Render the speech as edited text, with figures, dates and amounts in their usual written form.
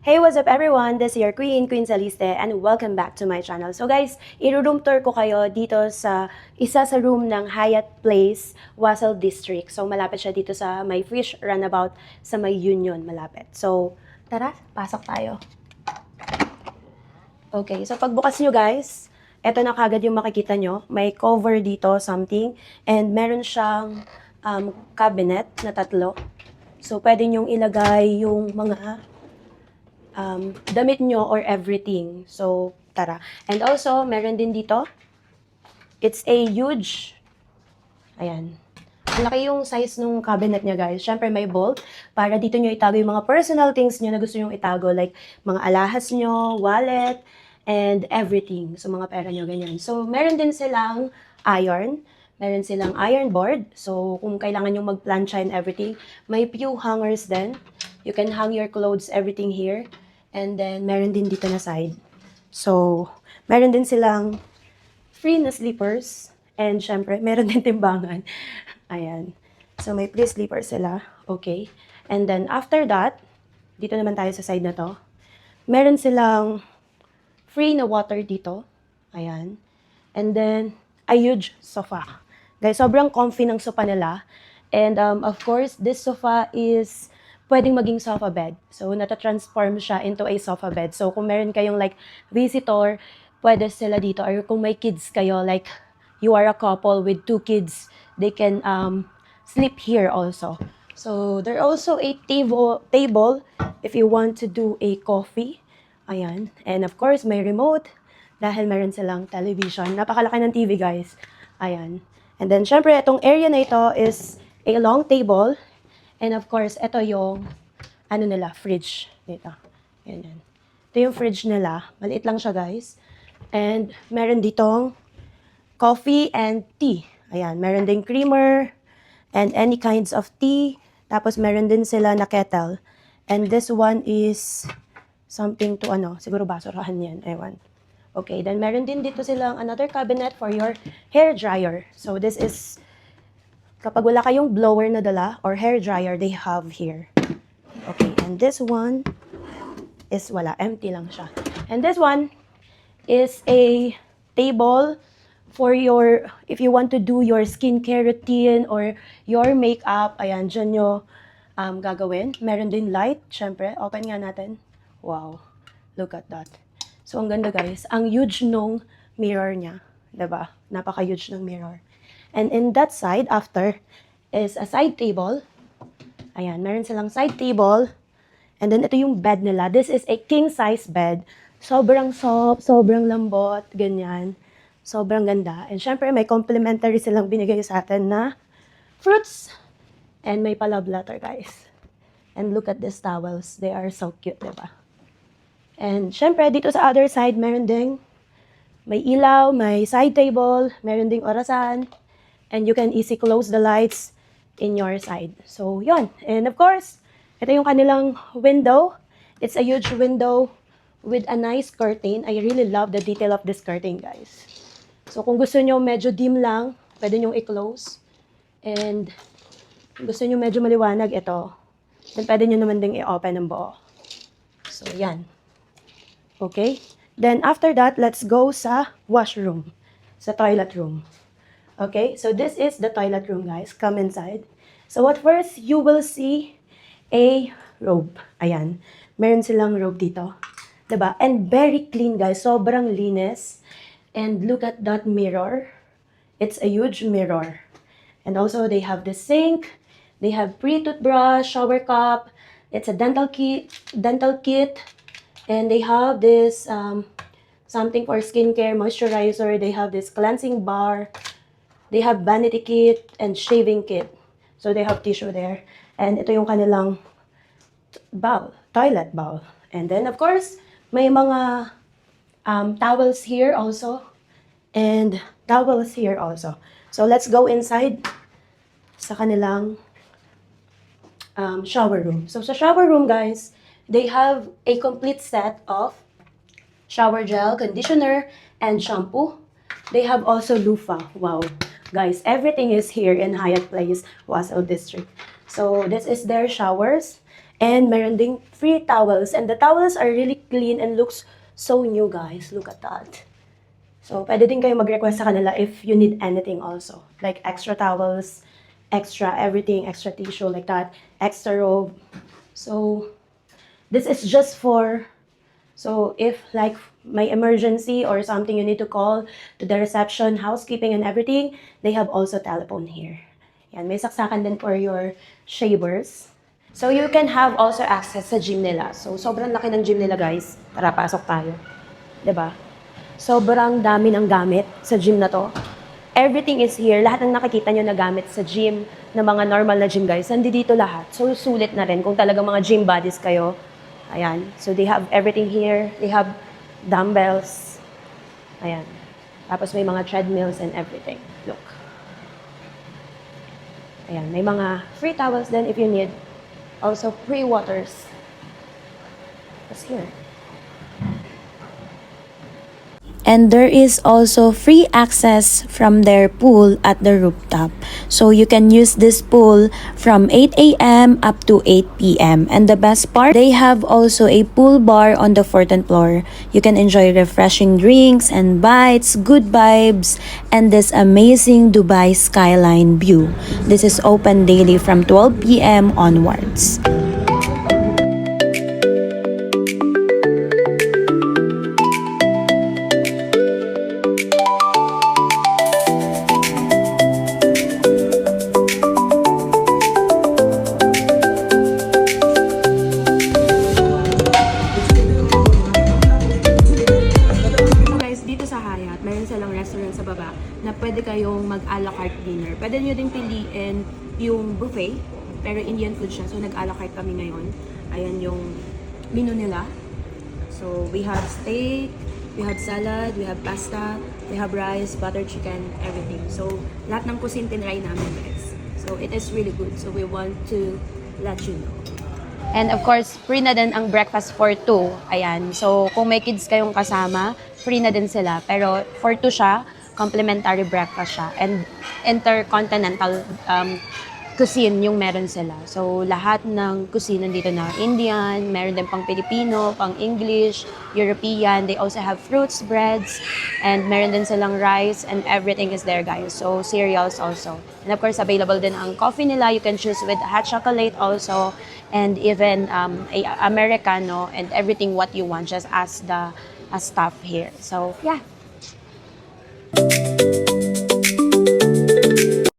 Hey, what's up everyone? This is your Queen Saliste, and welcome back to my channel. So guys, i-room tour ko kayo dito sa isa sa room ng Hyatt Place, Wasel District. So malapit siya dito sa may fish runabout sa may Union, malapit. So tara, pasok tayo. Okay, so pagbukas nyo guys, eto na kagad yung makikita nyo. May cover dito, something, and meron siyang cabinet na tatlo. So pwede nyong ilagay yung mga damit nyo or everything. So, tara. And also, meron din dito. It's a huge, ayan. Malaki yung size ng cabinet niya, guys. Siyempre, may bolt para dito nyo itago yung mga personal things nyo na gusto nyo itago. Like, mga alahas nyo, wallet, and everything. So, mga pera nyo, ganyan. So, meron din silang iron. Meron silang iron board. So, kung kailangan nyo mag-plancha and everything, may few hangers din. You can hang your clothes, everything here. And then, meron din dito na side. So, meron din silang free na sleepers. And syempre, meron din timbangan. Ayan. So, may free sleepers sila. Okay. And then, after that, dito naman tayo sa side na to. Meron silang free na water dito. Ayan. And then, a huge sofa. Guys, sobrang comfy ng sofa nila. And of course, this sofa is pwedeng maging sofa bed. So, nata-transform siya into a sofa bed. So, kung meron kayong like visitor, pwede sila dito. Or kung may kids kayo, like you are a couple with 2 kids, they can sleep here also. So, there also a table if you want to do a coffee. Ayan. And of course, may remote dahil meron silang television. Napakalaki ng TV, guys. Ayan. And then, syempre, itong area na ito is a long table. And of course, ito yung, fridge. Dito. Yan. Ito yung fridge nila. Maliit lang siya, guys. And meron ditong coffee and tea. Ayan, meron din creamer and any kinds of tea. Tapos meron din sila na kettle. And this one is something to siguro basurahan yan. Ewan. Okay, then meron din dito silang another cabinet for your hair dryer. So this is kapag wala kayong blower na dala or hair dryer, they have here. Okay, and this one is wala, empty lang siya. And this one is a table for your, if you want to do your skincare routine or your makeup, ayan, dyan nyo gagawin. Meron din light, syempre. Open nga natin. Wow, look at that. So, ang ganda guys. Ang huge nung mirror niya. Diba? Napaka-huge ng mirror. And in that side, after, is a side table. Ayan, meron silang side table. And then, ito yung bed nila. This is a king-size bed. Sobrang soft, sobrang lambot, ganyan. Sobrang ganda. And syempre, may complimentary silang binigay sa atin na fruits. And may pa-love letter, guys. And look at these towels. They are so cute, diba? And syempre, dito sa other side, meron ding may ilaw, may side table, meron ding orasan. And you can easy close the lights in your side. So, yon. And of course, ito yung kanilang window. It's a huge window with a nice curtain. I really love the detail of this curtain, guys. So, kung gusto nyo medyo dim lang, pwede nyo i-close. And kung gusto nyo medyo maliwanag, ito. Then, pwede nyo naman ding i-open ng buo. So, yan. Okay? Then, after that, let's go sa washroom. Sa toilet room. Okay, so this is the toilet room, guys. Come inside. So at first, you will see a robe. Ayan. Meron silang robe dito. Diba? And very clean, guys. Sobrang linis. And look at that mirror. It's a huge mirror. And also, they have the sink. They have pre-toothbrush, shower cup. It's a dental kit. And they have this something for skincare, moisturizer. They have this cleansing bar. They have vanity kit and shaving kit. So they have tissue there. And ito yung kanilang bowl, toilet bowl. And then of course, may mga towels here also. And towels here also. So let's go inside sa kanilang shower room. So sa shower room, guys, they have a complete set of shower gel, conditioner, and shampoo. They have also loofah. Wow. Guys, everything is here in Hyatt Place, Wasel District. So, this is their showers. And meron ding free towels. And the towels are really clean and looks so new, guys. Look at that. So, pwede din kayo mag-request sa kanila if you need anything also. Like extra towels, extra everything, extra tissue like that, extra robe. So, this is just for, so if like my emergency or something you need to call to the reception, housekeeping and everything, they have also telephone here. Yan, may saksakan din for your shavers. So, you can have also access sa gym nila. So, sobrang laki ng gym nila, guys. Tara, pasok tayo. 'Di ba? Sobrang dami ng gamit sa gym na to. Everything is here. Lahat ng nakikita nyo na gamit sa gym, na mga normal na gym guys, nandito lahat. So, sulit na rin kung talagang mga gym buddies kayo. Ayan. So, they have everything here. They have dumbbells. Ayan. Tapos may mga treadmills and everything. Look. Ayan. May mga free towels din if you need. Also, free waters. That's here. And there is also free access from their pool at the rooftop. So you can use this pool from 8 a.m. up to 8 p.m. And the best part, they have also a pool bar on the 4th floor. You can enjoy refreshing drinks and bites, good vibes, and this amazing Dubai skyline view. This is open daily from 12 p.m. onwards. Restaurant sa baba na pwede kayong mag-a la carte dinner. Pwede nyo din piliin yung buffet, pero Indian food siya. So, nag-a la carte kami ngayon. Ayan yung menu nila. So, we have steak, we have salad, we have pasta, we have rice, butter chicken, everything. So, lahat ng cuisine tinry namin, guys. So, it is really good. So, we want to let you know. And of course, free na din ang breakfast for two. Ayan. So, kung may kids kayong kasama, free na din sila. Pero for two siya, complimentary breakfast siya. And intercontinental cuisine yung meron sila. So, lahat ng cuisine nandito na. Indian, meron din pang Filipino, pang English, European. They also have fruits, breads, and meron din silang rice, and everything is there, guys. So, cereals also. And of course, available din ang coffee nila. You can choose with hot chocolate also. And even a Americano and everything what you want, just ask the staff here. So, yeah.